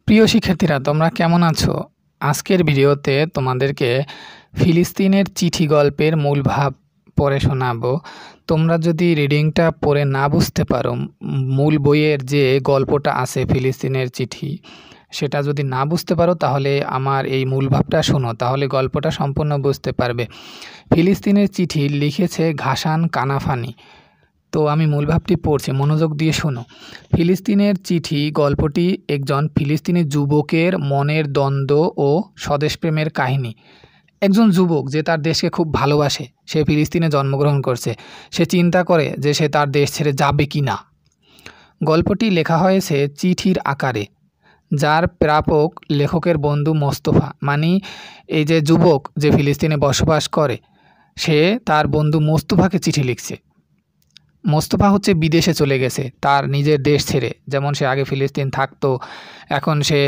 প্রিয় শিক্ষার্থীরা, তোমরা কেমন আছো? আজকের ভিডিওতে তোমাদেরকে ফিলিস্তিনের চিঠি গল্পের মূল ভাব পড়ে শোনাবো। তোমরা যদি রিডিংটা পড়ে না বুঝতে পারো, মূল বইয়ের যে গল্পটা আছে ফিলিস্তিনের চিঠি, সেটা যদি না বুঝতে পারো তাহলে আমার এই মূল ভাবটা শোনো, তাহলে গল্পটা সম্পূর্ণ বুঝতে পারবে। ফিলিস্তিনের চিঠি লিখেছে ঘাসান কানাফানি। তো আমি মূল ভাবটি পড়ছি, মনোযোগ দিয়ে শোনো। ফিলিস্তিনের চিঠি গল্পটি একজন ফিলিস্তিনি যুবকের মনের দ্বন্দ্ব ও স্বদেশপ্রেমের কাহিনী। একজন যুবক যে তার দেশকে খুব ভালোবাসে, সে ফিলিস্তিনে জন্মগ্রহণ করছে। সে চিন্তা করে যে সে তার দেশ ছেড়ে যাবে কি না। গল্পটি লেখা হয়েছে চিঠির আকারে, যার প্রাপক লেখকের বন্ধু মোস্তফা। মানে এই যে যুবক যে ফিলিস্তিনে বসবাস করে, সে তার বন্ধু মোস্তফাকে চিঠি লিখছে। মোস্তফা হচ্ছে বিদেশে চলে গেছে, তার নিজের দেশ ছেড়ে। যেমন সে আগে ফিলিস্তিন থাকতো, এখন সে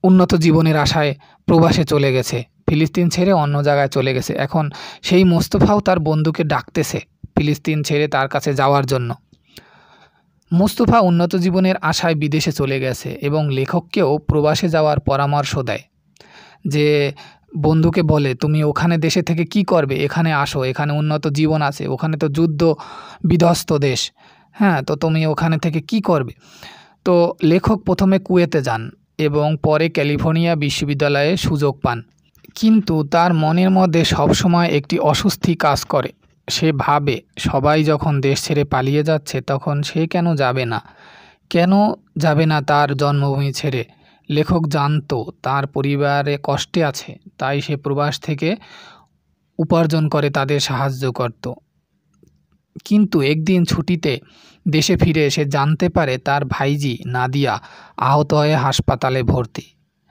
উন্নত জীবনের আশায় প্রবাসে চলে গেছে, ফিলিস্তিন ছেড়ে অন্য জায়গায় চলে গেছে। এখন সেই মোস্তফাও তার বন্ধুকে ডাকতেছে ফিলিস্তিন ছেড়ে তার কাছে যাওয়ার জন্য। মোস্তফা উন্নত জীবনের আশায় বিদেশে চলে গেছে এবং লেখককেও প্রবাসে যাওয়ার পরামর্শ দেয়। যে বন্ধুকে বলে, তুমি ওখানে দেশে থেকে কি করবে, এখানে আসো, এখানে উন্নত জীবন আছে, ওখানে তো যুদ্ধ বিধ্বস্ত দেশ, হ্যাঁ, তো তুমি ওখানে থেকে কি করবে। তো লেখক প্রথমে কুয়েতে যান এবং পরে ক্যালিফোর্নিয়া বিশ্ববিদ্যালয়ে সুযোগ পান। কিন্তু তার মনের মধ্যে সবসময় একটি অস্বস্তি কাজ করে। সে ভাবে, সবাই যখন দেশ ছেড়ে পালিয়ে যাচ্ছে, তখন সে কেন যাবে না তার জন্মভূমি ছেড়ে। লেখক জানতো তার পরিবারে কষ্টে আছে, তাই সে প্রবাস থেকে উপার্জন করে তাদের সাহায্য করত। কিন্তু একদিন ছুটিতে দেশে ফিরে সে জানতে পারে তার ভাইজি নাদিয়া আহত হয়ে হাসপাতালে ভর্তি।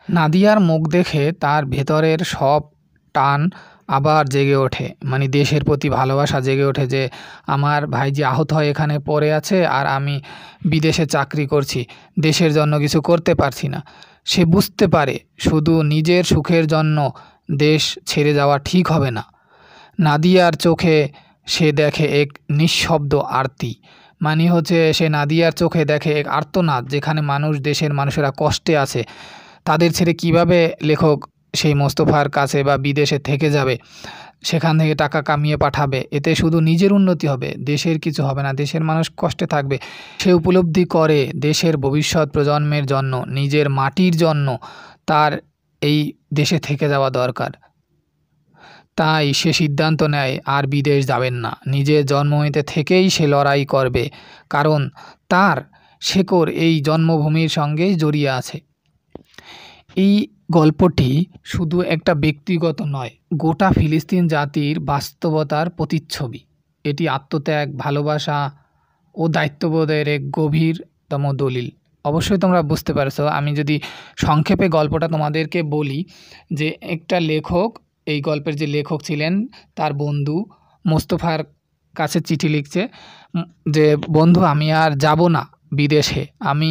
নাদিয়ার মুখ দেখে তার ভেতরের সব টান আবার জেগে ওঠে, মানে দেশের প্রতি ভালোবাসা জেগে ওঠে, যে আমার ভাইজি আহত হয়ে এখানে পড়ে আছে আর আমি বিদেশে চাকরি করছি, দেশের জন্য কিছু করতে পারছি না। সে বুঝতে পারে শুধু নিজের সুখের জন্য দেশ ছেড়ে যাওয়া ঠিক হবে না। নাদিয়ার চোখে সে দেখে এক নিঃশব্দ আরতি, মানে হচ্ছে সে নাদিয়ার চোখে দেখে এক আর্তনাদ, যেখানে দেশের মানুষেরা কষ্টে আছে। তাদের ছেড়ে কিভাবে লেখক সেই মোস্তফার কাছে বা বিদেশে থেকে যাবে, সেখান থেকে টাকা কামিয়ে পাঠাবে, এতে শুধু নিজের উন্নতি হবে, দেশের কিছু হবে না, দেশের মানুষ কষ্টে থাকবে। সে উপলব্ধি করে দেশের ভবিষ্যৎ প্রজন্মের জন্য, নিজের মাটির জন্য তার এই দেশে থেকে যাওয়া দরকার। তাই সে সিদ্ধান্ত নেয় আর বিদেশ যাবেন না, নিজের জন্মভূমিতে থেকেই সে লড়াই করবে, কারণ তার শেকড় এই জন্মভূমির সঙ্গেই জড়িয়ে আছে। এই গল্পটি শুধু একটা ব্যক্তিগত নয়, গোটা ফিলিস্তিন জাতির বাস্তবতার প্রতিচ্ছবি। এটি আত্মত্যাগ, ভালোবাসা ও দায়িত্ববোধের এক গভীরতম দলিল। অবশ্যই তোমরা বুঝতে পারছো। আমি যদি সংক্ষেপে গল্পটা তোমাদেরকে বলি, যে একটা লেখক, এই গল্পের যে লেখক ছিলেন, তার বন্ধু মোস্তফার কাছে চিঠি লিখছে যে, বন্ধু, আমি আর যাব না বিদেশে, আমি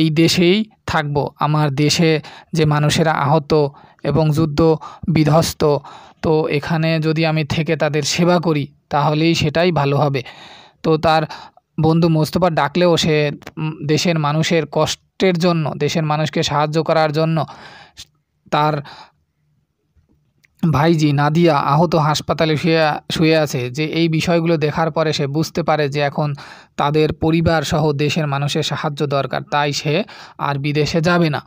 এই দেশেই থাকব। আমার দেশে যে মানুষেরা আহত এবং যুদ্ধ বিধ্বস্ত, তো এখানে যদি আমি থেকে তাদের সেবা করি তাহলেই সেটাই ভালো হবে। তো তার বন্ধু মোস্তফা ডাকলেও সে দেশের মানুষের কষ্টের জন্য, দেশের মানুষকে সাহায্য করার জন্য, তার ভাইজি নাদিয়া আহত হাসপাতালে শুয়ে আছে, যে এই বিষয়গুলো দেখার পরে সে বুঝতে পারে যে এখন তাদের পরিবার সহ দেশের মানুষের সাহায্য দরকার, তাই সে আর বিদেশে যাবে না।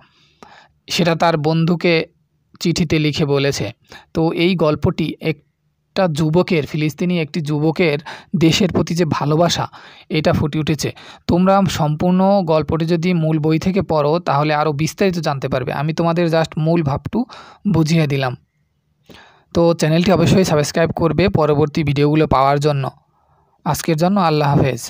সেটা তার বন্ধুকে চিঠিতে লিখে বলেছে। তো এই গল্পটি একটা যুবকের, ফিলিস্তিনি একটি যুবকের দেশের প্রতি যে ভালোবাসা, এটা ফুটে উঠেছে। তোমরা সম্পূর্ণ গল্পটি যদি মূল বই থেকে পড়ো তাহলে আরও বিস্তারিত জানতে পারবে। আমি তোমাদের জাস্ট মূল ভাবটু বুঝিয়ে দিলাম। তো চ্যানেলটি অবশ্যই সাবস্ক্রাইব করবে পরবর্তী ভিডিওগুলো পাওয়ার জন্য। আজকের জন্য আল্লাহ হাফেজ।